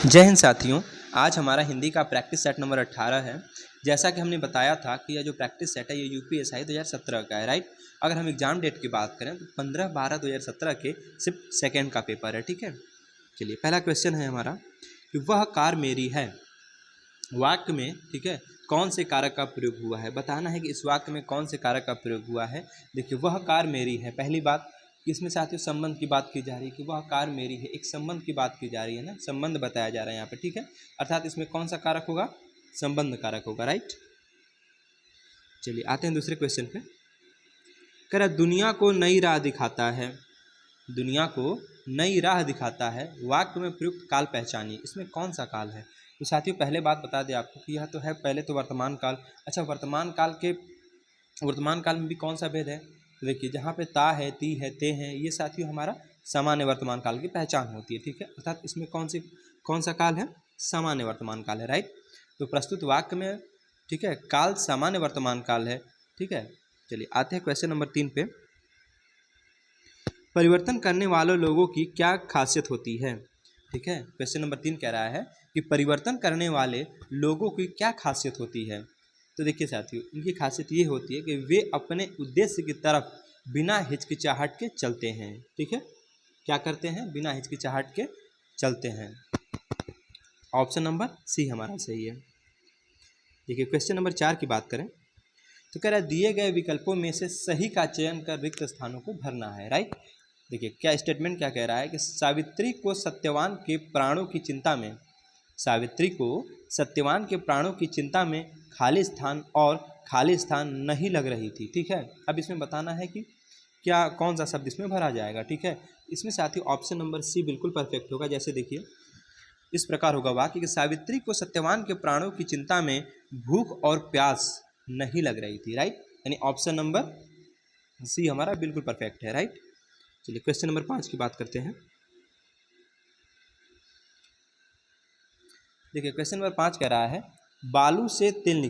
जय हिंद साथियों। आज हमारा हिंदी का प्रैक्टिस सेट नंबर 18 है। जैसा कि हमने बताया था कि यह जो प्रैक्टिस सेट है ये यूपीएसआई 2017 का है, राइट। अगर हम एग्जाम डेट की बात करें तो 15/12/2017 के सिर्फ सेकेंड का पेपर है, ठीक है। चलिए, पहला क्वेश्चन है हमारा कि वह कार मेरी है। वाक्य में, ठीक है, कौन से कारक का प्रयोग हुआ है, बताना है कि इस वाक्य में कौन से कारक का प्रयोग हुआ है। देखिए, वह कार मेरी है, पहली बात। इसमें साथियों संबंध की बात की जा रही है कि वह कार मेरी है, एक संबंध की बात की जा रही है ना, संबंध बताया जा रहा है यहाँ पे, ठीक है। अर्थात इसमें कौन सा कारक होगा, संबंध कारक होगा, राइट। चलिए आते हैं दूसरे क्वेश्चन पे। कह रहा दुनिया को नई राह दिखाता है, दुनिया को नई राह दिखाता है, वाक्य में प्रयुक्त काल पहचानिए। इसमें कौन सा काल है। तो साथियों पहले बात बता दें आपको कि यह तो है पहले तो वर्तमान काल। अच्छा, वर्तमान काल में भी कौन सा भेद है। तो देखिए, जहाँ पे ता है, ती है, ते हैं, ये साथियों हमारा सामान्य वर्तमान काल की पहचान होती है, ठीक है। अर्थात इसमें कौन सा काल है, सामान्य वर्तमान काल है, राइट। तो प्रस्तुत वाक्य में, ठीक है, काल सामान्य वर्तमान काल है, ठीक है। चलिए आते हैं क्वेश्चन नंबर 3 पे। परिवर्तन करने वाले लोगों की क्या खासियत होती है, ठीक है। क्वेश्चन नंबर 3 कह रहा है कि परिवर्तन करने वाले लोगों की क्या खासियत होती है। तो देखिए साथियों, इनकी खासियत ये होती है कि वे अपने उद्देश्य की तरफ बिना हिचकिचाहट के चलते हैं, ठीक है। क्या करते हैं, बिना हिचकिचाहट के चलते हैं। ऑप्शन नंबर सी हमारा सही है। देखिए, क्वेश्चन नंबर 4 की बात करें तो कह रहा है दिए गए विकल्पों में से सही का चयन कर रिक्त स्थानों को भरना है, राइट। देखिए, क्या स्टेटमेंट क्या कह रहा है कि सावित्री को सत्यवान के प्राणों की चिंता में, सावित्री को सत्यवान के प्राणों की चिंता में खाली स्थान नहीं लग रही थी, ठीक है। अब इसमें बताना है कि क्या कौन सा शब्द इसमें भरा जाएगा, ठीक है। इसमें साथियों ऑप्शन नंबर सी बिल्कुल परफेक्ट होगा। जैसे देखिए, इस प्रकार होगा वाक्य कि सावित्री को सत्यवान के प्राणों की चिंता में भूख और प्यास नहीं लग रही थी, राइट। यानी ऑप्शन नंबर सी हमारा बिल्कुल परफेक्ट है, राइट। चलिए क्वेश्चन नंबर 5 की बात करते हैं। देखिए, क्वेश्चन नंबर 5 कह रहा है बालू से तेल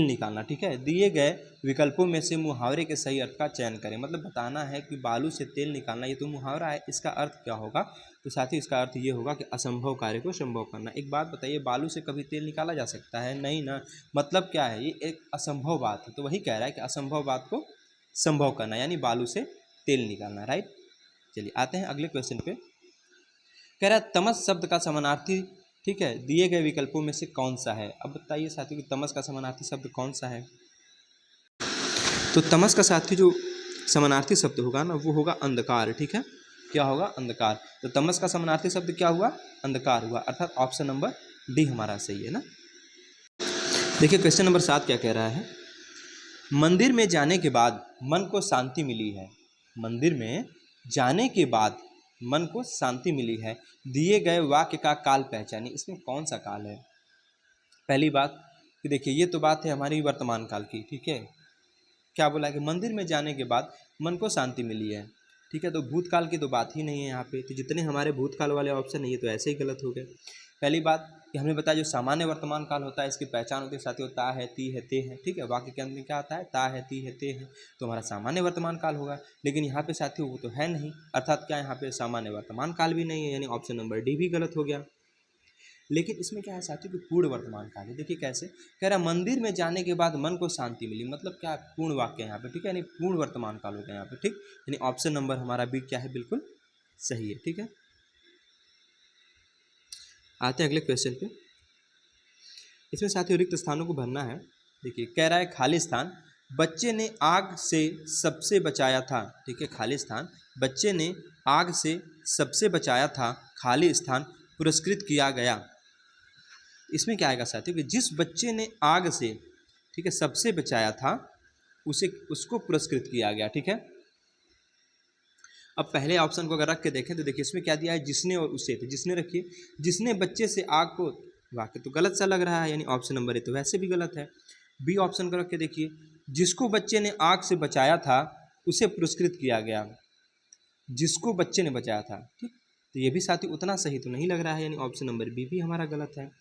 निकालना, ठीक है। दिए गए विकल्पों में से मुहावरे के सही अर्थ का चयन करें। मतलब बताना है कि बालू से तेल निकालना ये तो मुहावरा है, इसका अर्थ क्या होगा। तो साथ ही इसका अर्थ ये होगा कि असंभव कार्य को संभव करना। एक बात बताइए, बालू से कभी तेल निकाला जा सकता है, नहीं ना। मतलब क्या है, ये एक असंभव बात है। तो वही कह रहा है कि असंभव बात को संभव करना, यानी बालू से तेल निकालना, राइट। चलिए आते हैं अगले क्वेश्चन पे। कह रहा है तमस शब्द का समानार्थी, ठीक है, दिए गए विकल्पों में से कौन सा है। अब बताइए साथियों कि तमस का समानार्थी शब्द कौन सा है। तो तमस का साथी जो समानार्थी शब्द होगा ना, वो होगा अंधकार, ठीक है। क्या होगा, अंधकार। तो तमस का समानार्थी शब्द क्या हुआ, अंधकार हुआ। अर्थात ऑप्शन नंबर डी हमारा सही है ना। देखिए, क्वेश्चन नंबर 7 क्या कह रहा है। मंदिर में जाने के बाद मन को शांति मिली है, मंदिर में जाने के बाद मन को शांति मिली है, दिए गए वाक्य का काल पहचानिए। इसमें कौन सा काल है। पहली बात कि देखिए, ये तो बात है हमारी वर्तमान काल की, ठीक है। क्या बोला कि मंदिर में जाने के बाद मन को शांति मिली है, ठीक है। तो भूतकाल की तो बात ही नहीं है यहाँ पे। तो जितने हमारे भूतकाल वाले ऑप्शन है ये तो ऐसे ही गलत हो गए। पहली बात कि हमने बताया जो सामान्य वर्तमान काल होता है इसकी पहचान होती है साथियों, ता है, ती है, ते है, ठीक है। वाक्य के अंत में क्या आता है, ता है, ती है, ते है, तो हमारा सामान्य वर्तमान काल होगा। लेकिन यहाँ पे साथियों वो तो है नहीं, अर्थात क्या यहाँ पे सामान्य वर्तमान काल भी नहीं है, यानी ऑप्शन नंबर डी भी गलत हो गया। लेकिन इसमें क्या है साथियों कि पूर्ण वर्तमान काल है। देखिए कैसे कह रहा है, मंदिर में जाने के बाद मन को शांति मिली। मतलब क्या, पूर्ण वाक्य यहाँ पे, ठीक है, यानी पूर्ण वर्तमान काल हो गया यहाँ पे, ठीक। यानी ऑप्शन नंबर हमारा बी क्या है, बिल्कुल सही है, ठीक है। आते हैं अगले क्वेश्चन पे। इसमें साथियों रिक्त स्थानों को भरना है। देखिए, कह रहा है खाली स्थान बच्चे ने आग से सबसे बचाया था, ठीक है। खाली स्थान बच्चे ने आग से सबसे बचाया था, खाली स्थान पुरस्कृत किया गया। इसमें क्या आएगा साथियों कि जिस बच्चे ने आग से, ठीक है, सबसे बचाया था उसको पुरस्कृत किया गया, ठीक है। अब पहले ऑप्शन को अगर रख के देखें तो देखिए इसमें क्या दिया है, जिसने और उसे। तो जिसने रखिए, जिसने बच्चे से आग को, वाक्य तो गलत सा लग रहा है, यानी ऑप्शन नंबर ए तो वैसे भी गलत है। बी ऑप्शन को रख के देखिए, जिसको बच्चे ने आग से बचाया था उसे पुरस्कृत किया गया, जिसको बच्चे ने बचाया था, ठीक। तो ये भी साथी उतना सही तो नहीं लग रहा है, यानी ऑप्शन नंबर बी भी हमारा गलत है।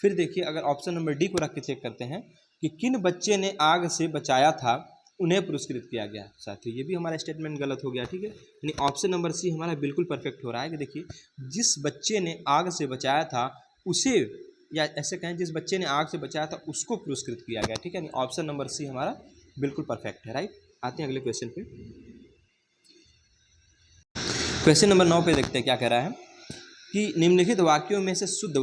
फिर देखिए, अगर ऑप्शन नंबर डी को रख के चेक करते हैं कि किन बच्चे ने आग से बचाया था उन्हें पुरस्कृत किया गया। साथियों ये भी हमारा स्टेटमेंट गलत हो गया, ठीक है। यानी ऑप्शन नंबर सी हमारा बिल्कुल परफेक्ट हो रहा है कि देखिए जिस बच्चे ने आग से बचाया था उसे, या ऐसे कहें जिस बच्चे ने आग से बचाया था उसको पुरस्कृत किया गया, ठीक है। ऑप्शन नंबर सी हमारा बिल्कुल परफेक्ट है, राइट। आते हैं अगले क्वेश्चन पे। क्वेश्चन नंबर 9 पे देखते हैं क्या कह रहा है कि निम्नलिखित वाक्यों में से शुद्ध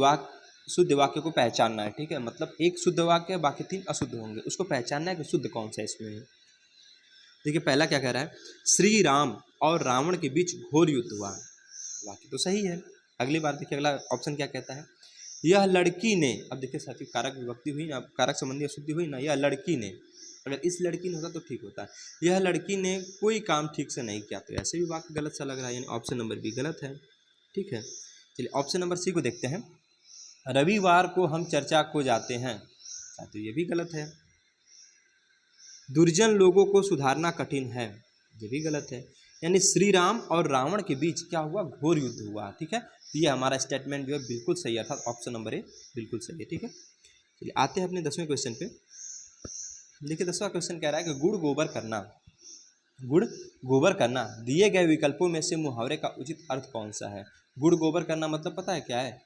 वाक्य को पहचानना है, ठीक है। मतलब एक शुद्ध वाक्य बाकी 3 अशुद्ध होंगे, उसको पहचानना है कि शुद्ध कौन सा इसमें है। देखिए पहला क्या कह रहा है, श्री राम और रावण के बीच घोर युद्ध हुआ। वाक्य तो सही है। अगली बार देखिए अगला ऑप्शन क्या कहता है, यह लड़की ने, अब देखिए साथियों कारक विभक्ति हुई ना, कारक संबंधी अशुद्धि हुई ना, यह लड़की ने, अगर इस लड़की ने होता तो ठीक होता है, यह लड़की ने कोई काम ठीक से नहीं किया, तो ऐसे भी वाक्य गलत सा लग रहा है, यानी ऑप्शन नंबर बी गलत है, ठीक है। चलिए ऑप्शन नंबर सी को देखते हैं, रविवार को हम चर्चा को जाते हैं, तो ये भी गलत है। दुर्जन लोगों को सुधारना कठिन है, ये भी गलत है। यानी श्री राम और रावण के बीच क्या हुआ, घोर युद्ध हुआ, ठीक है। तो ये हमारा स्टेटमेंट जो है बिल्कुल सही है, अर्थात ऑप्शन नंबर ए बिल्कुल सही है, ठीक है। चलिए आते हैं अपने 10वें क्वेश्चन पे। देखिए 10वां क्वेश्चन कह रहा है कि गुड़ गोबर करना दिए गए विकल्पों में से मुहावरे का उचित अर्थ कौन सा है। गुड़ गोबर करना मतलब पता है क्या है,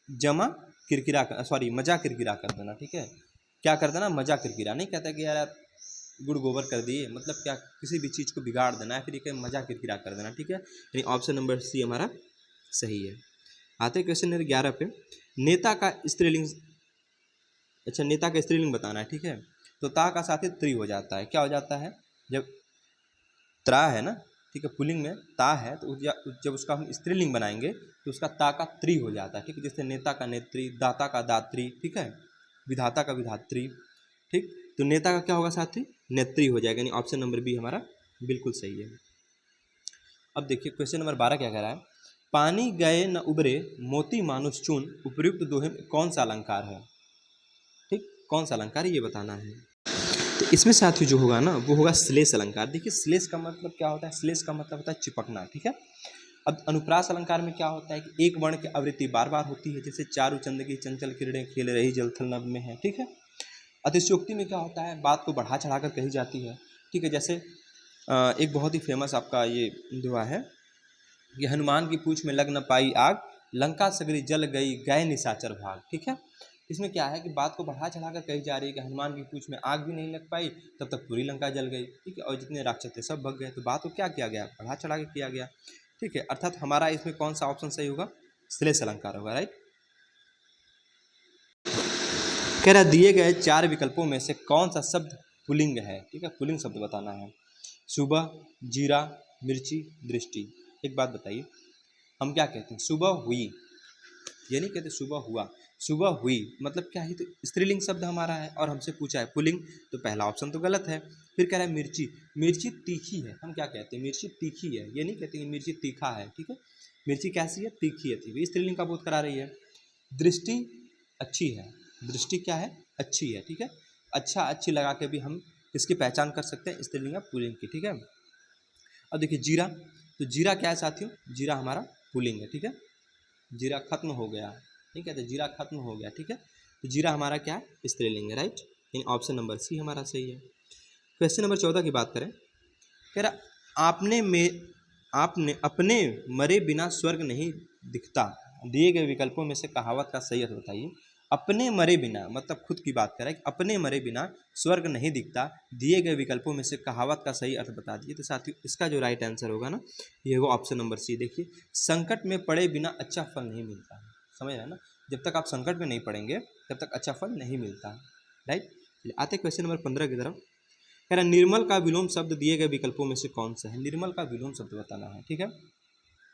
जमा किरकिरा कर, सॉरी मजा किरकिरा कर देना, ठीक है। क्या कर देना, मजा किरकिरा, नहीं कहता कि यार गुड़ गोबर कर दिए, मतलब क्या किसी भी चीज़ को बिगाड़ देना है, फिर एक मजा किरकिरा कर देना, ठीक है। यानी ऑप्शन नंबर सी हमारा सही है। आते क्वेश्चन नंबर 11 पे, नेता का स्त्रीलिंग, अच्छा नेता का स्त्रीलिंग बताना है, ठीक है। तो ता का साथ ही त्री हो जाता है, क्या हो जाता है, जब त्रा है ना, ठीक है, पुल्लिंग में ता है तो जब उसका हम स्त्रीलिंग बनाएंगे तो उसका ता का त्री हो जाता है, ठीक है। जैसे नेता का नेत्री, दाता का दात्री, ठीक है, विधाता का विधात्री, ठीक। तो नेता का क्या होगा साथी, नेत्री हो जाएगा, यानी ऑप्शन नंबर बी हमारा बिल्कुल सही है। अब देखिए क्वेश्चन नंबर 12 क्या कह रहा है, पानी गए न उबरे मोती मानुष चून, उपयुक्त दोहे में कौन सा अलंकार है, ठीक, कौन सा अलंकार है ये बताना है। तो इसमें साथियों जो होगा ना वो होगा श्लेष अलंकार। देखिए श्लेष का मतलब क्या होता है, श्लेष का मतलब होता है चिपकना, ठीक है। अब अनुप्रास अलंकार में क्या होता है कि एक वर्ण की आवृत्ति बार बार होती है, जैसे चारु चंद की चंचल किरणें खेल रही जलथल नभ में है, ठीक है। अतिशयोक्ति में क्या होता है, बात को बढ़ा चढ़ाकर कही जाती है, ठीक है। जैसे एक बहुत ही फेमस आपका ये दुआ है कि हनुमान की पूंछ में लग न पाई आग, लंका सगरी जल गई गए निशाचर भाग, ठीक है। इसमें क्या है कि बात को बढ़ा चढ़ाकर कही जा रही है कि हनुमान की पूंछ में आग भी नहीं लग पाई, तब तक पूरी लंका जल गई, ठीक है, और जितने राक्षस थे सब भग गए। तो बात को क्या किया गया, बढ़ा चढ़ा के किया गया, ठीक है। अर्थात हमारा इसमें कौन सा ऑप्शन सही होगा, श्लेष अलंकार होगा, राइट। कह रहा दिए गए 4 विकल्पों में से कौन सा शब्द पुल्लिंग है, ठीक है, पुल्लिंग शब्द बताना है। सुबह, जीरा, मिर्ची, दृष्टि। एक बात बताइए, हम क्या कहते हैं, सुबह हुई, ये नहीं कहते सुबह हुआ, सुबह हुई मतलब क्या है, तो स्त्रीलिंग शब्द हमारा है और हमसे पूछा है पुल्लिंग, तो पहला ऑप्शन तो गलत है। फिर कह रहा है मिर्ची, मिर्ची तीखी है, हम क्या कहते हैं, मिर्ची तीखी है, ये नहीं कहते कि मिर्ची तीखा है, ठीक है। मिर्ची कैसी है, तीखी है, तीखी स्त्रीलिंग का बोध करा रही है। दृष्टि अच्छी है, दृष्टि क्या है, अच्छी है, ठीक है। अच्छा अच्छी लगा के भी हम इसकी पहचान कर सकते हैं स्त्रीलिंग या पुल्लिंग की, ठीक है। अब देखिए जीरा, तो जीरा क्या है साथियों, जीरा हमारा पुल्लिंग है, ठीक है। जीरा खत्म हो गया, नहीं कहते जीरा खत्म हो गया, ठीक है। तो जीरा हमारा क्या है, स्त्रीलिंग है, राइट। इन ऑप्शन नंबर सी हमारा सही है। क्वेश्चन नंबर 14 की बात करें, कह रहा आपने अपने मरे बिना स्वर्ग नहीं दिखता, दिए गए विकल्पों में से कहावत का सही अर्थ बताइए। अपने मरे बिना मतलब खुद की बात करें, अपने मरे बिना स्वर्ग नहीं दिखता, दिए गए विकल्पों में से कहावत का सही अर्थ बता दीजिए। तो साथियों इसका जो राइट आंसर होगा ना, ये होगा ऑप्शन नंबर सी। देखिए संकट में पड़े बिना अच्छा फल नहीं मिलता, समझ रहे हैं ना, जब तक आप संकट में नहीं पड़ेंगे तब तक अच्छा फल नहीं मिलता, राइट। आते क्वेश्चन नंबर 15 की तरफ, कह रहा निर्मल का विलोम शब्द दिए गए विकल्पों में से कौन सा है, निर्मल का विलोम शब्द बताना है, ठीक है,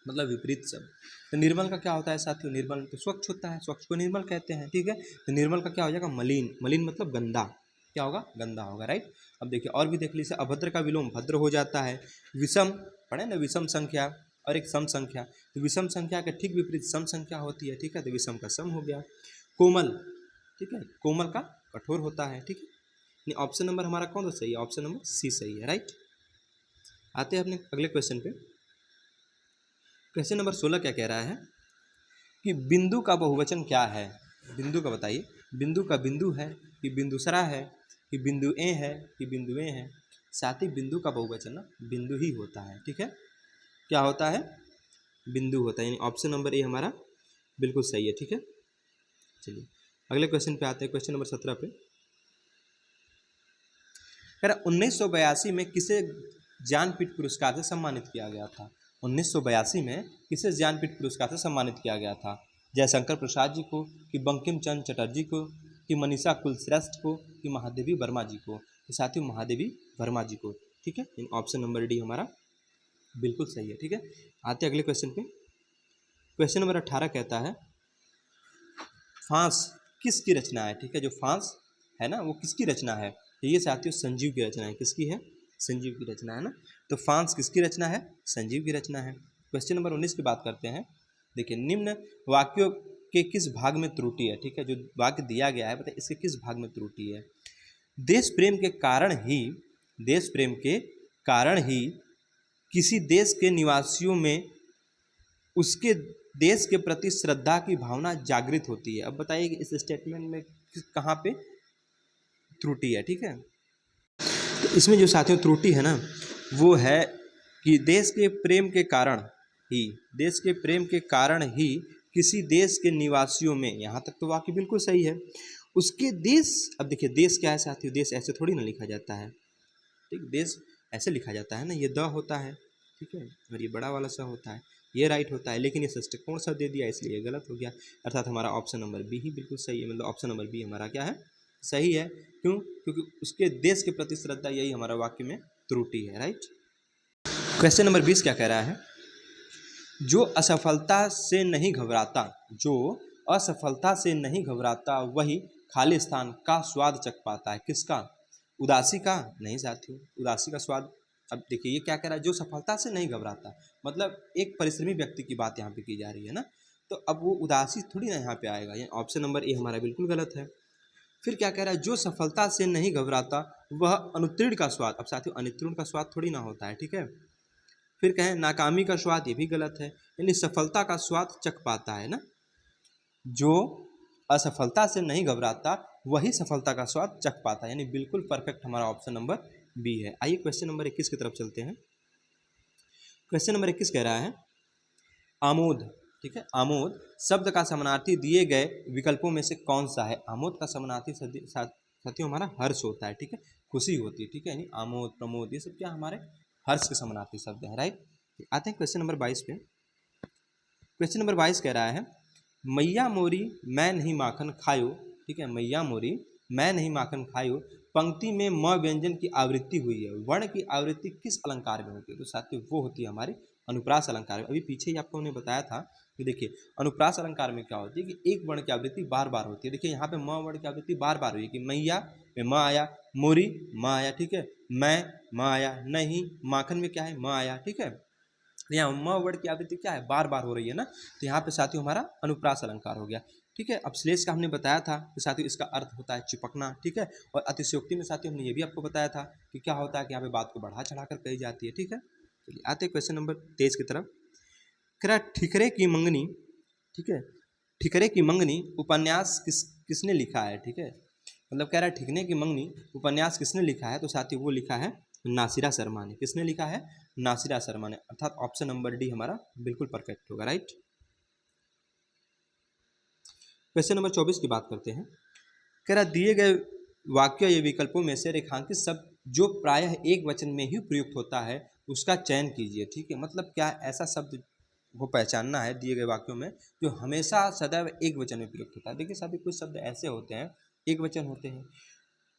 मतलब विपरीत शब्द। तो निर्मल का क्या होता है साथियों, निर्मल तो स्वच्छ होता है, स्वच्छ को निर्मल कहते हैं, ठीक है। तो निर्मल का क्या हो जाएगा, मलिन, मलिन मतलब गंदा, क्या होगा, गंदा होगा, राइट। अब देखिए और भी देख लीजिए, अभद्र का विलोम भद्र हो जाता है। विषम पढ़े ना, विषम संख्या और एक सम संख्या, तो विषम संख्या के ठीक विपरीत सम संख्या होती है, ठीक है, तो विषम का सम हो गया। कोमल, ठीक है, कोमल का कठोर होता है, ठीक है। ऑप्शन नंबर हमारा कौन सा सही है, ऑप्शन नंबर सी सही है, राइट। आते हैं अपने अगले क्वेश्चन पे। क्वेश्चन नंबर 16 क्या कह रहा है कि बिंदु का बहुवचन क्या है, बिंदु का बताइए। बिंदु का बिंदु है कि बिंदुसरा है कि बिंदु ए है कि बिंदुएं हैं। साथ ही बिंदु का बहुवचन ना बिंदु ही होता है, ठीक है। क्या होता है? बिंदु होता है, यानी ऑप्शन नंबर ए हमारा बिल्कुल सही है, ठीक है। चलिए अगले क्वेश्चन पे आते हैं, क्वेश्चन नंबर 17 पे। कह रहा 1982 में किसे ज्ञानपीठ पुरस्कार से सम्मानित किया गया था? 1982 में किसे ज्ञानपीठ पुरस्कार से सम्मानित किया गया था? जयशंकर प्रसाद जी को, कि बंकिम चंद्र चटर्जी को, कि मनीषा कुलश्रेष्ठ को, कि महादेवी वर्मा जी को? तो साथियों महादेवी वर्मा जी को, ठीक है। इन ऑप्शन नंबर डी हमारा बिल्कुल सही है, ठीक है। आते अगले क्वेश्चन पे। क्वेश्चन नंबर 18 कहता है फांस किसकी रचना है? ठीक है, जो फांस है ना वो किसकी रचना है? तो ये साथियों संजीव की रचना है। किसकी है? संजीव की रचना है ना। तो फांस किसकी रचना है? संजीव की रचना है। क्वेश्चन नंबर 19 की बात करते हैं। देखिए निम्न वाक्यों के किस भाग में त्रुटि है? ठीक है, जो वाक्य दिया गया है बताइए इसके किस भाग में त्रुटि है? देश प्रेम के कारण ही, देश प्रेम के कारण ही किसी देश के निवासियों में उसके देश के प्रति श्रद्धा की भावना जागृत होती है। अब बताइए कि इस स्टेटमेंट में कहाँ पे त्रुटि है? ठीक है, तो इसमें जो साथियों त्रुटि है ना वो है कि देश के प्रेम के कारण ही, देश के प्रेम के कारण ही किसी देश के निवासियों में, यहाँ तक तो वाक्य बिल्कुल सही है, उसके देश, अब देखिए देश क्या है साथियों, देश ऐसे थोड़ी ना लिखा जाता है, ठीक, देश ऐसे लिखा जाता है ना, ये द होता है, ठीक है, और ये बड़ा वाला सा होता है, ये राइट होता है, लेकिन ये षष्ठकोण सा दे दिया इसलिए ये गलत हो गया, अर्थात हमारा ऑप्शन नंबर बी ही बिल्कुल सही है, मतलब ऑप्शन नंबर बी हमारा क्या है? सही है। क्यों? क्योंकि उसके देश के प्रति श्रद्धा, यही हमारा वाक्य में त्रुटि है, राइट। क्वेश्चन नंबर 20 क्या कह रहा है? जो असफलता से नहीं घबराता, जो असफलता से नहीं घबराता वही खाली स्थान का स्वाद चख पाता है। किसका? उदासी का? नहीं साथियों, उदासी का स्वाद, अब देखिए ये क्या कह रहा है, जो सफलता से नहीं घबराता, मतलब एक परिश्रमी व्यक्ति की बात यहाँ पे की जा रही है ना, तो अब वो उदासी थोड़ी ना यहाँ पे आएगा, ये ऑप्शन नंबर ए हमारा बिल्कुल गलत है। फिर क्या कह रहा है? जो सफलता से नहीं घबराता वह अनुत्तीर्ण का स्वाद, अब साथियों अनुत्तीर्ण का स्वाद थोड़ी ना होता है, ठीक है। फिर कहें नाकामी का स्वाद, ये भी गलत है, यानी सफलता का स्वाद चख पाता है ना, जो असफलता से नहीं घबराता वही सफलता का स्वाद चख पाता है, यानी बिल्कुल परफेक्ट हमारा ऑप्शन नंबर बी है। आइए क्वेश्चन नंबर 21 की तरफ चलते हैं। क्वेश्चन नंबर 21 कह रहा है आमोद, ठीक है, आमोद शब्द का समानार्थी दिए गए विकल्पों में से कौन सा है? आमोद का समानार्थी साथियों हमारा हर्ष होता है, ठीक है, खुशी होती है, ठीक है, यानी आमोद प्रमोद ये सब क्या हमारे हर्ष के समानार्थी शब्द है, राइट। आते हैं क्वेश्चन नंबर 22 पे। क्वेश्चन नंबर 22 कह रहा है मैया मोरी मैं नहीं माखन खायो, ठीक है, मैया मोरी मैं नहीं माखन खायो पंक्ति में म व्यंजन की आवृत्ति हुई है, वर्ण की आवृत्ति किस अलंकार में होती है? तो साथियों वो होती है हमारी अनुप्रास अलंकार में। अभी पीछे ही आपको हमने बताया था कि देखिए अनुप्रास अलंकार में क्या होती है कि एक वर्ण की आवृत्ति बार बार होती है। देखिए यहाँ पे म वर्ण की आवृत्ति बार बार हुई है कि मैया में म आया, मोरी म आया, ठीक है, मैं म आया, नहीं माखन में क्या है म आया, ठीक है, यहाँ म वर्ड की आवृत्ति क्या है? बार बार हो रही है ना, तो यहाँ पे साथियों हमारा अनुप्रास अलंकार हो गया, ठीक है। अब श्लेष का हमने बताया था कि साथियों इसका अर्थ होता है चिपकना, ठीक है, और अतिशयोक्ति में साथियों हमने ये भी आपको बताया था कि क्या होता है कि यहाँ पे बात को बढ़ा चढ़ा कर कही जाती है, ठीक है। चलिए आते हैं क्वेश्चन नंबर 23 की तरफ। कह रहा ठिकरे की मंगनी, ठीक है, ठिकरे की मंगनी उपन्यास किसने लिखा है? ठीक है, मतलब कह रहा है ठिकरे की मंगनी उपन्यास किसने लिखा है? तो साथियों वो लिखा है नासिरा शर्मा ने। किसने लिखा है? नासिरा शर्मा ने, अर्थात ऑप्शन नंबर डी हमारा बिल्कुल परफेक्ट होगा, राइट। क्वेश्चन नंबर 24 की बात करते हैं। कह रहा दिए गए वाक्य या विकल्पों में से रेखांकित शब्द जो प्रायः एक वचन में ही प्रयुक्त होता है उसका चयन कीजिए, ठीक है, मतलब क्या ऐसा शब्द को पहचानना है दिए गए वाक्यों में जो हमेशा सदैव एक वचन में प्रयुक्त होता है। देखिए साथियों कुछ शब्द ऐसे होते हैं एक वचन होते हैं,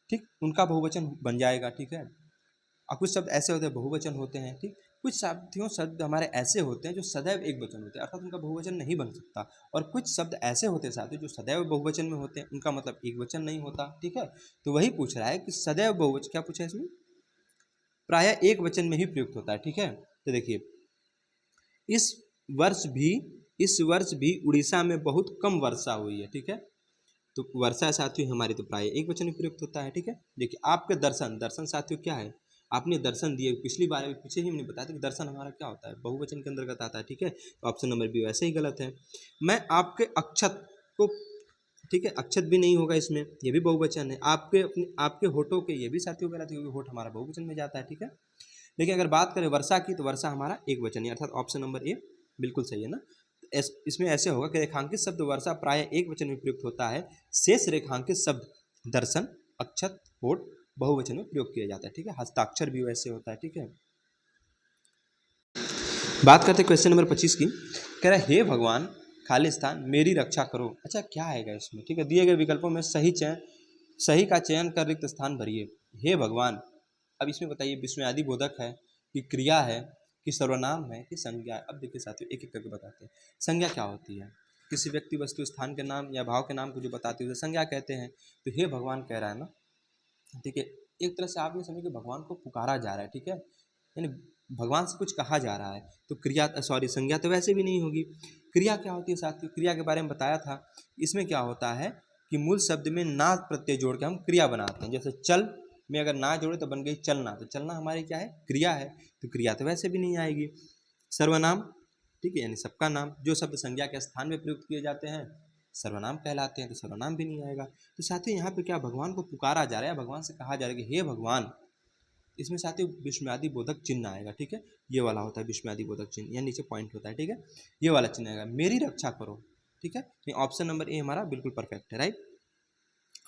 ठीक, उनका बहुवचन बन जाएगा, ठीक है, और कुछ शब्द ऐसे होते हैं बहुवचन होते हैं, ठीक, कुछ साथियों शब्द हमारे ऐसे होते हैं जो सदैव एक वचन होते हैं अर्थात उनका बहुवचन नहीं बन सकता, और कुछ शब्द ऐसे होते हैं साथियों जो सदैव बहुवचन में होते हैं उनका मतलब एक वचन नहीं होता, ठीक है। तो वही पूछ रहा है कि सदैव बहुवचन, क्या पूछा है इसमें? प्रायः एक वचन में ही प्रयुक्त होता है, ठीक है। तो देखिए इस इस वर्ष भी उड़ीसा में बहुत कम वर्षा हुई है, ठीक है, तो वर्षा साथियों हमारी तो प्राय एक वचन में प्रयुक्त होता है, ठीक है। देखिए आपके दर्शन, दर्शन साथियों क्या है? आपने दर्शन दिए, पिछली बार पीछे ही हमने बताया था कि दर्शन हमारा क्या होता है? बहुवचन के अंतर्गत आता है, ठीक है, तो ऑप्शन नंबर बी वैसे ही गलत है। मैं आपके अक्षत को ठीक है। अक्षत भी नहीं होगा इसमें, ये भी बहुवचन है। आपके होठों के, ये भी साथियों गलत है क्योंकि होठ हमारा बहुवचन में जाता है, ठीक है। लेकिन अगर बात करें वर्षा की तो वर्षा हमारा एक वचन है, अर्थात ऑप्शन नंबर ए बिल्कुल सही है ना। इसमें ऐसे होगा कि रेखांकित शब्द वर्षा प्राय एक वचन में प्रयुक्त होता है, शेष रेखांकित शब्द दर्शन, अक्षत, होठ बहुवचन में प्रयोग किया जाता है, ठीक है। हस्ताक्षर भी वैसे होता है, ठीक है। बात करते हैं क्वेश्चन नंबर 25 की। कह रहा है हे भगवान खाली स्थान मेरी रक्षा करो। अच्छा क्या आएगा इसमें, ठीक है। दिए गए विकल्पों में सही का चयन कर रिक्त स्थान भरिए। हे भगवान, अब इसमें बताइए विस्मयादि बोधक है कि क्रिया है कि सर्वनाम है कि संज्ञा है। अब देखिए साथियों एक एक करके बताते हैं। संज्ञा क्या होती है, किसी व्यक्ति वस्तु स्थान के नाम या भाव के नाम को जो बताती है उसे संज्ञा कहते हैं। तो हे भगवान कह रहा है ना, ठीक है। एक तरह से आप ये समझिए कि भगवान को पुकारा जा रहा है, ठीक है, यानी भगवान से कुछ कहा जा रहा है। तो क्रिया संज्ञा तो वैसे भी नहीं होगी। क्रिया क्या होती है साथियों, क्रिया के बारे में बताया था। इसमें क्या होता है कि मूल शब्द में ना प्रत्यय जोड़ के हम क्रिया बनाते हैं। जैसे चल में अगर ना जोड़े तो बन गई चलना, तो चलना हमारी क्या है, क्रिया है। तो क्रिया तो वैसे भी नहीं आएगी। सर्वनाम, ठीक है, यानी सबका नाम, जो शब्द संज्ञा के स्थान में प्रयुक्त किए जाते हैं सर्वनाम कहलाते हैं, तो सर्वनाम भी नहीं आएगा। तो साथियों यहाँ पे क्या भगवान को पुकारा जा रहा है, भगवान से कहा जा रहा है कि हे भगवान। इसमें साथियों विस्मयादि बोधक चिन्ह आएगा, ठीक है। ये वाला होता है विस्मयादि बोधक चिन्ह, या नीचे पॉइंट होता है, ठीक है। ये वाला चिन्ह आएगा, मेरी रक्षा करो, ठीक है। ये ऑप्शन नंबर ए हमारा बिल्कुल परफेक्ट है, राइट।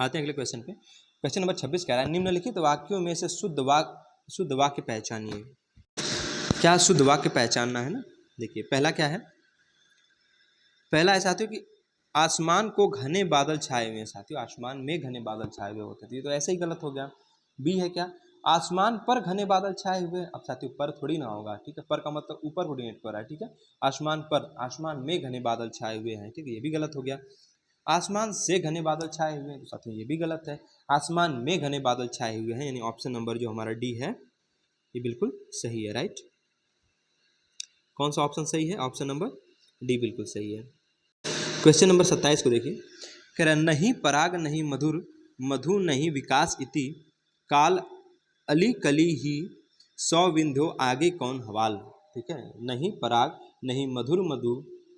आते हैं अगले क्वेश्चन पे। क्वेश्चन नंबर 26 कह रहा है निम्नलिखित वाक्यों में से शुद्ध वाक्य पहचानिए। क्या शुद्ध वाक्य पहचानना है ना। देखिए पहला क्या है, पहला है साथियों कि आसमान को घने बादल छाए हुए हैं। साथियों आसमान में घने बादल छाए हुए होते थे, तो ऐसे ही गलत हो गया। बी है क्या, आसमान पर घने बादल छाए हुए। अब साथियों पर थोड़ी ना होगा, ठीक है, पर का मतलब ऊपर कोऑर्डिनेट कर रहा है, ठीक है। आसमान पर, आसमान में घने बादल छाए हुए हैं, ठीक है, ये भी गलत हो गया। आसमान से घने बादल छाए हुए हैं, तो साथियों ये भी गलत है। आसमान में घने बादल छाए हुए हैं, यानी ऑप्शन नंबर जो हमारा डी है ये बिल्कुल सही है, राइट। कौन सा ऑप्शन सही है, ऑप्शन नंबर डी बिल्कुल सही है। क्वेश्चन नंबर 27 को देखिए। कह रहा नहीं पराग नहीं मधुर, मधु नहीं विकास इति, काल अली कली ही सौ विंध्यो आगे कौन हवाल। ठीक है, नहीं पराग नहीं मधुर मधु,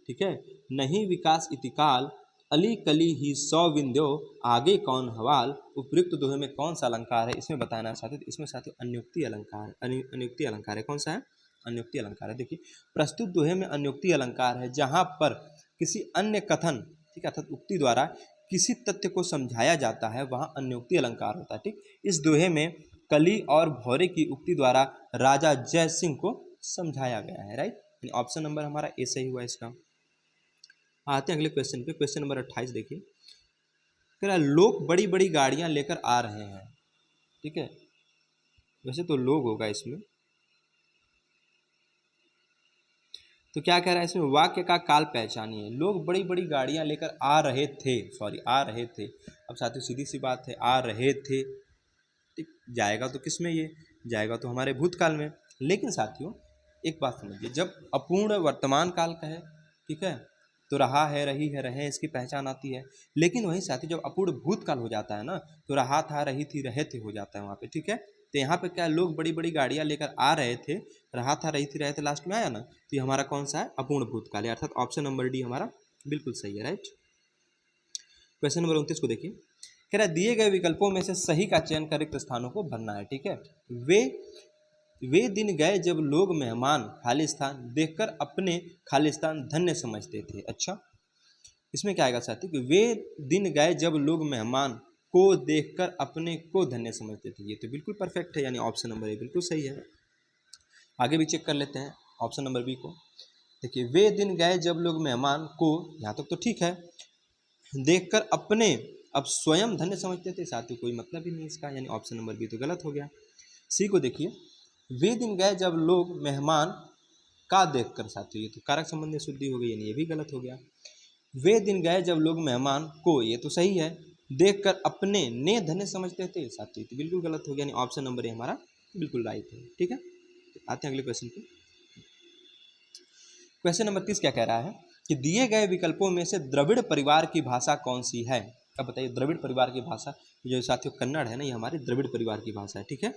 ठीक है, नहीं विकास इति काल अली कली ही सौ विंध्यो आगे कौन हवाल। उपयुक्त दोहे में कौन सा अलंकार है, इसमें बताना चाहते थे। इसमें साथियों अन्युक्ति अलंकार, अन्युक्ति अलंकार है। कौन सा है, अन्युक्ति अलंकार है। देखिए प्रस्तुत दोहे में अन्युक्ति अलंकार है जहां पर किसी अन्य कथन, ठीक है, अर्थात उक्ति द्वारा किसी तथ्य को समझाया जाता है, वहां अन्युक्ति अलंकार होता है। ठीक, इस दोहे में कली और भौरे की उक्ति द्वारा राजा जय सिंह को समझाया गया है, राइट। ऑप्शन नंबर हमारा ए सही हुआ इसका। आते हैं अगले क्वेश्चन पे। क्वेश्चन नंबर 28 देखिए। कह रहा लोग बड़ी बड़ी गाड़ियां लेकर आ रहे हैं, ठीक है, वैसे तो लोग होगा इसमें, तो क्या कह रहा है इसमें, वाक्य का काल पहचानिए। लोग बड़ी बड़ी गाड़ियां लेकर आ रहे थे, सॉरी आ रहे थे। अब साथियों सीधी सी बात है, आ रहे थे, ठीक, जाएगा तो किस में, ये जाएगा तो हमारे भूतकाल में। लेकिन साथियों एक बात समझिए, जब अपूर्ण वर्तमान काल का है, ठीक है, तो रहा है, रही है, रहे, इसकी पहचान आती है। लेकिन वही साथी जब अपूर्ण भूतकाल हो जाता है ना, तो रहा था, रही थी, रहे थे हो जाता है वहाँ पे, ठीक है। तो यहाँ पे क्या, लोग बड़ी बड़ी गाड़ियाँ लेकर आ रहे थे, रहा था, रही थी, रहे थे, लास्ट में आया ना, तो ये हमारा कौन सा है, अपूर्ण भूतकाल है, अर्थात ऑप्शन नंबर डी हमारा बिल्कुल सही है, राइट। क्वेश्चन नंबर 29 को देखिए। कह रहा है दिए गए विकल्पों में से सही का चयन कर रिक्त स्थानों को भरना है, ठीक है। वे दिन गए जब लोग मेहमान खाली स्थान देखकर अपने खाली स्थान धन्य समझते थे। अच्छा, इसमें क्या आएगा साथी कि वे दिन गए जब लोग मेहमान को देखकर अपने को धन्य समझते थे। ये तो बिल्कुल परफेक्ट है, यानी ऑप्शन नंबर ए बिल्कुल सही है। आगे भी चेक कर लेते हैं ऑप्शन नंबर बी को। देखिए वे दिन गए जब लोग मेहमान को, यहाँ तक तो ठीक है, देखकर अपने अब स्वयं धन्य समझते थे, साथियों कोई मतलब ही नहीं इसका, यानी ऑप्शन नंबर बी तो गलत हो गया। सी को देखिए, वे दिन गए जब लोग मेहमान का देखकर, साथियों ये तो कारक संबंधी शुद्धि हो गई, यानी ये भी गलत हो गया। वे दिन गए जब लोग मेहमान को, ये तो सही है, देखकर अपने ने धन्य समझते थे, साथियों तो बिल्कुल गलत हो गया, यानी ऑप्शन नंबर ए हमारा बिल्कुल राइट है, ठीक है। आते हैं अगले क्वेश्चन पे। क्वेश्चन नंबर 30 क्या कह रहा है कि दिए गए विकल्पों में से द्रविड़ परिवार की भाषा कौन सी है। अब बताइए द्रविड़ परिवार की भाषा, जो साथियों कन्नड़ है ना, ये हमारी द्रविड़ परिवार की भाषा है, ठीक है।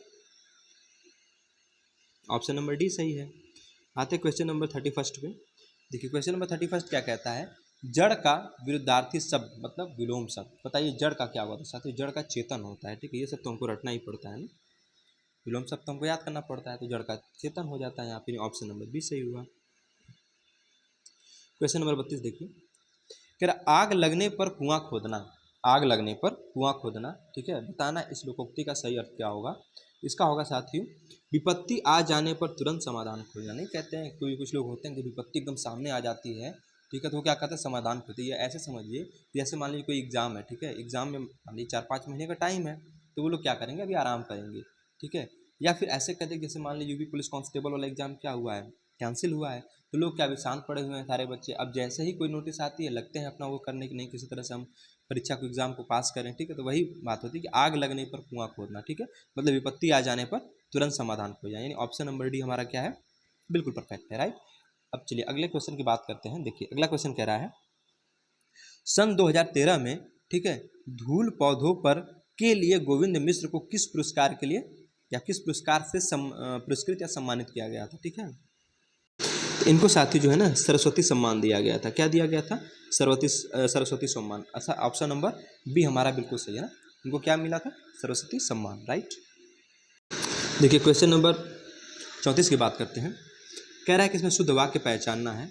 ऑप्शन नंबर डी सही है। आते क्वेश्चन नंबर 31 पे। देखिए क्वेश्चन नंबर 31 क्या कहता है जड़ का विरुद्धार्थी शब्द मतलब विलोम शब्द। बताइए जड़ का क्या होता है साथियों? जड़ का चेतन होता है, ठीक है। ये सब तो हमको रटना ही पड़ता है ना, विलोम शब्द तो हमको याद करना पड़ता है। तो जड़ का चेतन हो जाता है यहाँ पे। ऑप्शन नंबर बी सही हुआ। क्वेश्चन नंबर 32 देखिए, कह रहा आग लगने पर कुआं खोदना। आग लगने पर कुआं खोदना, ठीक है। बताना इस लोकोक्ति का सही अर्थ क्या होगा। इसका होगा साथियों, विपत्ति आ जाने पर तुरंत समाधान खोजना। नहीं कहते हैं कोई कुछ लोग होते हैं कि विपत्ति एकदम सामने आ जाती है, ठीक है, तो क्या कहते हैं समाधान खोजते हैं। ऐसे समझिए जैसे मान लीजिए कोई एग्जाम है, ठीक है, एग्जाम में मान लीजिए 4-5 महीने का टाइम है, तो वो लोग क्या करेंगे, अभी आराम करेंगे, ठीक है। या फिर ऐसे कहते हैं जैसे मान लीजिए यूपी पुलिस कांस्टेबल वाला एग्जाम क्या हुआ है, कैंसिल हुआ है, तो लोग क्या अभी शांत पड़े हुए हैं सारे बच्चे। अब जैसे ही कोई नोटिस आती है लगते हैं अपना वो करने की, नहीं किसी तरह से हम परीक्षा को एग्जाम को पास करें, ठीक है। तो वही बात होती है कि आग लगने पर कुआं खोदना, ठीक है, मतलब विपत्ति आ जाने पर तुरंत समाधान खोजना। यानी ऑप्शन नंबर डी हमारा क्या है, बिल्कुल परफेक्ट है, राइट। अब चलिए अगले क्वेश्चन की बात करते हैं। देखिए अगला क्वेश्चन कह रहा है, सन 2013 में, ठीक है, धूल पौधों पर के लिए गोविंद मिश्र को किस पुरस्कार के लिए या किस पुरस्कार से पुरस्कृत या सम्मानित किया गया था, ठीक है। इनको साथी जो है ना सरस्वती सम्मान दिया गया था। क्या दिया गया था? सरस्वती सम्मान। अच्छा ऑप्शन नंबर बी हमारा बिल्कुल सही है ना। इनको क्या मिला था? सरस्वती सम्मान, राइट। देखिए क्वेश्चन नंबर 34 की बात करते हैं। कह रहा है कि इसमें शुद्ध वाक्य पहचानना है,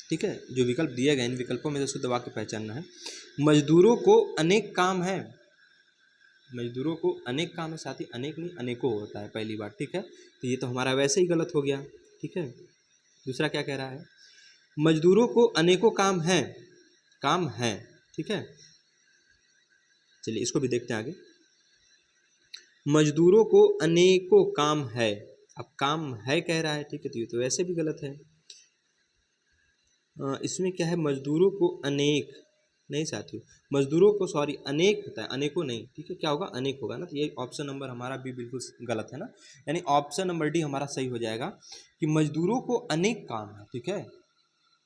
ठीक है। जो विकल्प दिए गए इन विकल्पों में से शुद्ध वाक्य पहचानना है। मजदूरों को अनेक काम है, मजदूरों को अनेक काम है साथी, अनेक नहीं अनेकों होता है पहली बार, ठीक है। तो ये तो हमारा वैसे ही गलत हो गया, ठीक है। दूसरा क्या कह रहा है, मजदूरों को अनेकों काम हैं, ठीक है। चलिए इसको भी देखते हैं आगे। मजदूरों को अनेकों काम है, अब काम है कह रहा है, ठीक है, तो ये तो वैसे भी गलत है। इसमें क्या है, मजदूरों को अनेक नहीं साथियों, मजदूरों को सॉरी अनेक होता है, अनेकों नहीं, ठीक है। क्या होगा, अनेक होगा ना। तो ये ऑप्शन नंबर हमारा भी बिल्कुल गलत है ना। यानी ऑप्शन नंबर डी हमारा सही हो जाएगा कि मजदूरों को अनेक काम है, ठीक है।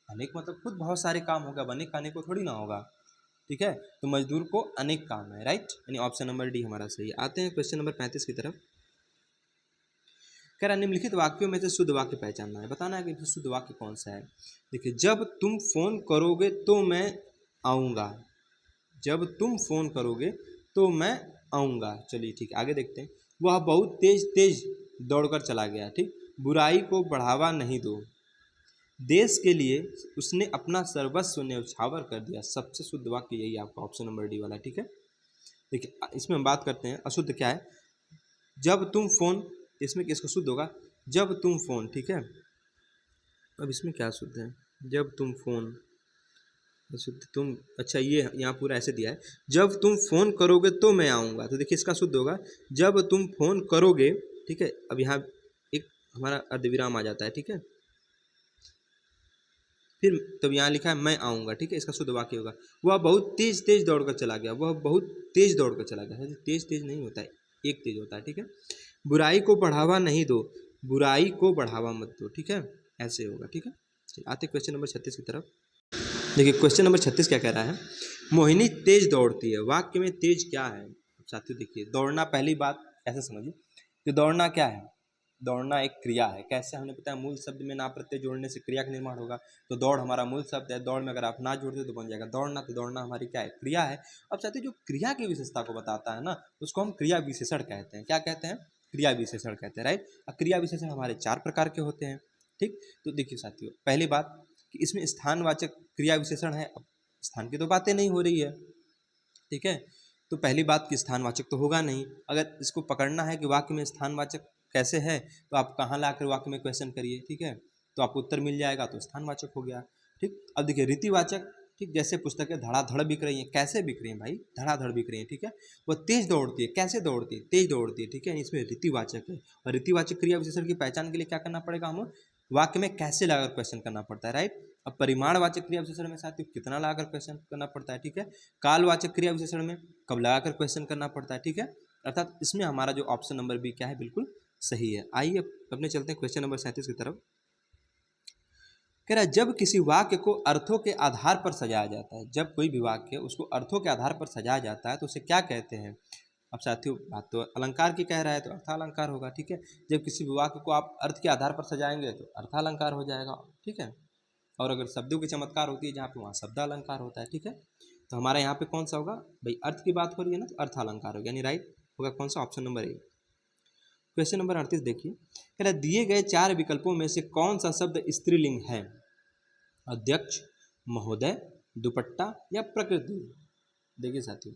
अनेक मतलब खुद बहुत सारे काम होगा, अनेक का अनेक को थोड़ी ना होगा, ठीक है। तो मजदूर को अनेक काम है, राइट। यानी ऑप्शन नंबर डी हमारा सही है। आते हैं क्वेश्चन नंबर 35 की तरफ। कह रहा निम्नलिखित वाक्यों में से शुद्ध वाक्य पहचानना है। बताना है कि शुद्ध वाक्य कौन सा है। देखिए जब तुम फोन करोगे तो मैं आऊँगा, जब तुम फोन करोगे तो मैं आऊँगा। चलिए ठीक है आगे देखते हैं। वह बहुत तेज तेज दौड़कर चला गया, ठीक, बुराई को बढ़ावा नहीं दो, देश के लिए उसने अपना सर्वस्व न्यौछावर कर दिया। सबसे शुद्ध वाक्य यही आपका ऑप्शन नंबर डी वाला, ठीक है। देखिए इसमें हम बात करते हैं अशुद्ध क्या है, जब तुम फोन, इसमें किसका शुद्ध होगा, जब तुम फोन, ठीक है। अब इसमें क्या शुद्ध है, जब तुम फोन शुद्ध तुम, अच्छा ये यहाँ पूरा ऐसे दिया है, जब तुम फोन करोगे तो मैं आऊँगा। तो देखिए इसका शुद्ध होगा जब तुम फोन करोगे, ठीक है। अब यहाँ एक हमारा अर्धविराम आ जाता है, ठीक है, फिर तब यहाँ लिखा है मैं आऊँगा, ठीक है। इसका शुद्ध वाक्य होगा वह बहुत तेज तेज दौड़कर चला गया, वह बहुत तेज दौड़कर चला गया। तेज तेज नहीं होता है, एक तेज होता है, ठीक है। बुराई को बढ़ावा नहीं दो, बुराई को बढ़ावा मत दो, ठीक है, ऐसे होगा, ठीक है। आते क्वेश्चन नंबर 36 की तरफ। देखिए क्वेश्चन नंबर 36 क्या कह रहा है, मोहिनी तेज दौड़ती है। वाक्य में तेज क्या है साथियों? देखिए दौड़ना, पहली बात ऐसे समझिए कि दौड़ना क्या है, दौड़ना एक क्रिया है। कैसे, हमने बताया मूल शब्द में ना प्रत्यय जोड़ने से क्रिया का निर्माण होगा। तो दौड़ हमारा मूल शब्द है, दौड़ में अगर आप ना जोड़ते तो बन जाएगा दौड़ना। तो दौड़ना हमारी क्या है, क्रिया है। अब साथियों जो क्रिया की विशेषता को बताता है ना, उसको हम क्रिया विशेषण कहते हैं। क्या कहते हैं, क्रिया विशेषण कहते हैं, राइट। अब क्रिया विशेषण हमारे 4 प्रकार के होते हैं, ठीक। तो देखिए साथियों पहली बात कि इसमें स्थानवाचक क्रिया विशेषण है। अब स्थान की तो बातें नहीं हो रही है, ठीक है। तो पहली बात कि स्थानवाचक तो होगा नहीं। अगर इसको पकड़ना है कि वाक्य में स्थानवाचक कैसे है, तो आप कहाँ लाकर वाक्य में क्वेश्चन करिए, ठीक है, तो आपको उत्तर मिल जाएगा। तो स्थानवाचक हो गया, ठीक। अब देखिए रीतिवाचक, ठीक, जैसे पुस्तकें धड़ाधड़ बिक रही हैं। कैसे बिक रही हैं भाई, धड़ाधड़ बिक रही हैं, ठीक है। वो तेज दौड़ती है, कैसे दौड़ती है, तेज दौड़ती है, ठीक है। इसमें रीतिवाचक है। और रीतिवाचक क्रिया विशेषण की पहचान के लिए क्या करना पड़ेगा, हम वाक्य में कैसे लगाकर क्वेश्चन करना पड़ता है, राइट। अब परिमाणवाचक क्रिया विशेषण में साथियों कितना लगाकर क्वेश्चन करना पड़ता है, ठीक है। कालवाचक क्रिया विशेषण में कब लगाकर क्वेश्चन करना पड़ता है, ठीक है। अर्थात इसमें हमारा जो ऑप्शन नंबर बी क्या है, बिल्कुल सही है। आइए अपने चलते हैं क्वेश्चन नंबर 37 की तरफ। कह रहा है जब किसी वाक्य को अर्थों के आधार पर सजाया जाता है, जब कोई भी वाक्य उसको अर्थों के आधार पर सजाया जाता है तो उसे क्या कहते हैं। अब साथियों बात तो अलंकार की कह रहा है तो अर्थालंकार होगा, ठीक है। जब किसी भी वाक्य को आप अर्थ के आधार पर सजाएंगे तो अर्थालंकार हो जाएगा, ठीक है। और अगर शब्दों की चमत्कार होती है जहाँ पे, वहाँ शब्द अलंकार होता है। ठीक है, तो हमारा यहाँ पे कौन सा होगा भाई, अर्थ की बात हो रही है ना, तो अर्थ अलंकार होगा, यानी राइट होगा कौन सा, option number A. Question number 38 देखिए, कह रहा है दिए गए 4 विकल्पों में से कौन सा शब्द स्त्रीलिंग है? अध्यक्ष, महोदय, दुपट्टा या प्रकृति। देखिए साथियों,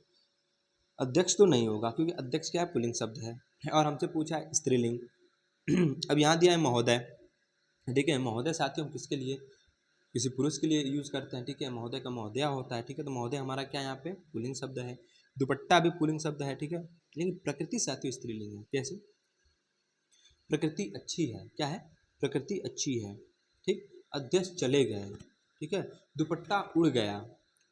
अध्यक्ष तो नहीं होगा क्योंकि अध्यक्ष क्या है, पुल्लिंग शब्द है, और हमसे पूछा है स्त्रीलिंग। अब यहाँ दिया है महोदय। ठीक है, महोदय साथियों हम किसके लिए, किसी पुरुष के लिए यूज करते हैं। ठीक है, महोदय का महोदया होता है। ठीक है, तो महोदय हमारा क्या यहाँ पे पुल्लिंग शब्द है। दुपट्टा भी पुल्लिंग शब्द है। ठीक है, लेकिन प्रकृति साथियों स्त्रीलिंग है। कैसे? प्रकृति अच्छी है, क्या है, प्रकृति अच्छी है। ठीक, अध्यक्ष चले गए। ठीक है, दुपट्टा उड़ गया।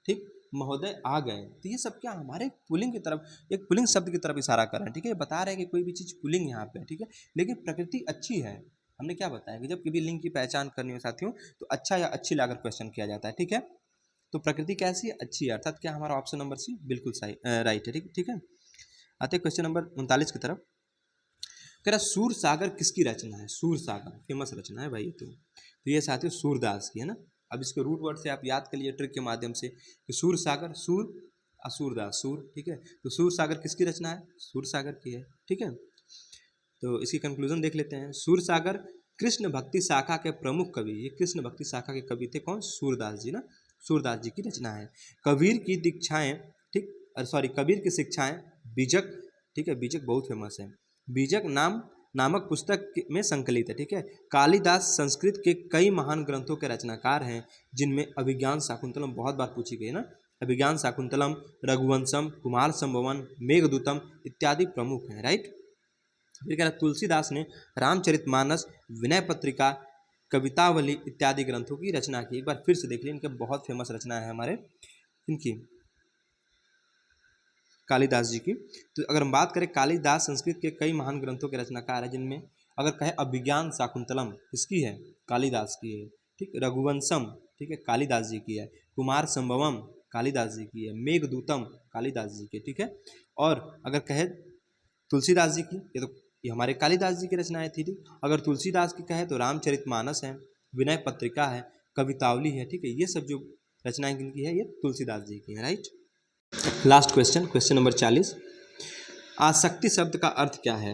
ठीक, महोदय आ गए। तो ये सब क्या हमारे पुल्लिंग की तरफ, एक पुल्लिंग शब्द की तरफ इशारा कर रहे हैं। ठीक है, बता रहे हैं कि कोई भी चीज़ पुल्लिंग यहाँ पे है। ठीक है, लेकिन प्रकृति अच्छी है। हमने क्या बताया कि जब किसी लिंग की पहचान करनी हो साथियों, तो अच्छा या अच्छी लाकर क्वेश्चन किया जाता है। ठीक है, तो प्रकृति कैसी है, अच्छी है, अर्थात क्या हमारा ऑप्शन नंबर सी बिल्कुल सही राइट है। ठीक है, आते क्वेश्चन नंबर 39 की तरफ। कह रहा सूर सागर किसकी रचना है? सूर सागर फेमस रचना है भाई। तो ये साथियों सूरदास की है ना। अब इसके रूट वर्ड से आप याद कर लिए ट्रिक के माध्यम से कि सूर सागर, सूर सूरदास, सूर। ठीक है, तो सूर सागर किसकी रचना है? सूर सागर की है। ठीक है, तो इसकी कंक्लूजन देख लेते हैं। सूर सागर कृष्ण भक्ति शाखा के प्रमुख कवि, ये कृष्ण भक्ति शाखा के कवि थे कौन? सूरदास जी ना, सूरदास जी की रचना है। कबीर की दीक्षाएं, ठीक, सॉरी कबीर की शिक्षाएं बीजक, ठीक है, बीजक बहुत फेमस है, बीजक नामक पुस्तक में संकलित है। ठीक है, कालिदास संस्कृत के कई महान ग्रंथों के रचनाकार हैं, जिनमें अभिज्ञान शाकुंतलम बहुत बार पूछी गई ना, अभिज्ञान शाकुंतलम, रघुवंशम, कुमार संभवम, मेघदूतम इत्यादि प्रमुख हैं। राइट, फिर कह रहा तुलसीदास ने रामचरितमानस, विनय पत्रिका, कवितावली इत्यादि ग्रंथों की रचना की। एक बार फिर से देख लीजिए, इनके बहुत फेमस रचना है हमारे इनकी, कालिदास जी की। तो अगर हम बात करें कालिदास संस्कृत के कई महान ग्रंथों के रचनाकार है, जिनमें अगर कहे अभिज्ञान शाकुंतलम किसकी है? कालिदास की है। ठीक, रघुवंशम, ठीक है, कालिदास जी की है। कुमार संभवम कालिदास जी की है। मेघदूतम कालिदास जी की। ठीक है, और अगर कहे तुलसीदास जी की, ये हमारे कालिदास जी की रचनाएं थी। ठीक, अगर तुलसीदास की कहे तो रामचरितमानस है, विनय पत्रिका है, कवितावली है। ठीक है, ये सब जो रचनाएं किनकी है? ये तुलसीदास जी की है। Right, last question, question number 40। आसक्ति शब्द का अर्थ क्या है?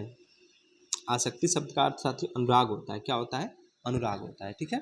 आसक्ति शब्द का अर्थ साथियों अनुराग होता है। क्या होता है? अनुराग होता है। ठीक है,